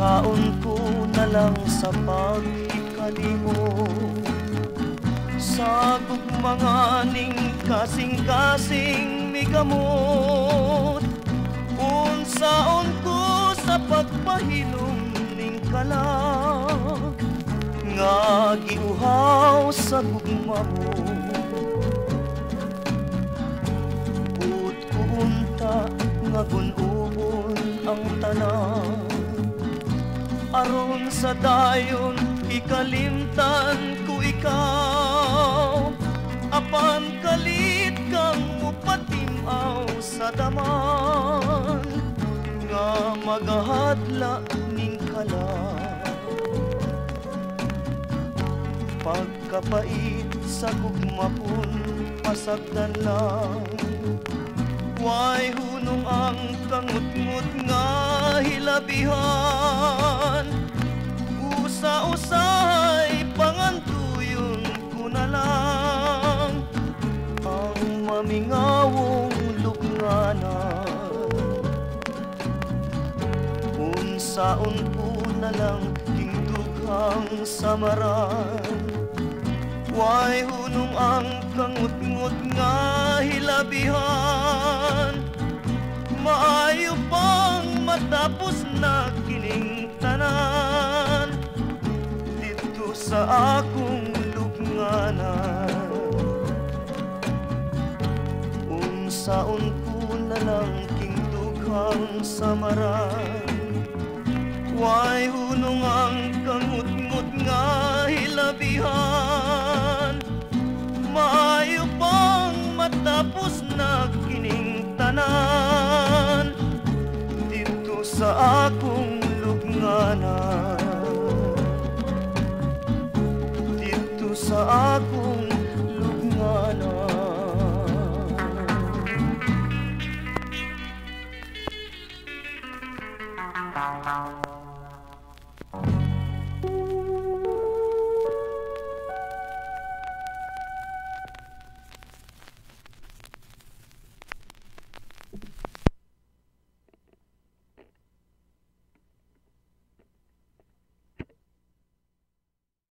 kaon ko na lang sa pagkalimot sa gugmanga ning kasing-kasing migamot. Unsaon ko sa pagpahilom ning kalag nga giuhaw sa gugma mo. Put ko unta nga gun-ubon ang tanan, aron sa dayon ikalimtan ko ikaw. Apan kalit kang mupatimaw sa daman nga magahadla ning kalag. Pagkapait sa gugmapon pasagdan lang, way hunong ang kangut-ngut nga hilabihan. Usa-usay pangantuyon ko na lang ang mamingawong lugnanan. Unsaon ko na lang tingdughang samaran, way hunong ang kangut-ngut nga hilabihan. Maayo pang matapos na kining tanan dito sa akong lugnanan. Unsaon ko na lang tingdughang samaran, way hunong ang kangut-ngut nga hilabihan. Maayo pang matapos na kining tanan dito sa akong lugnanan, dito sa akong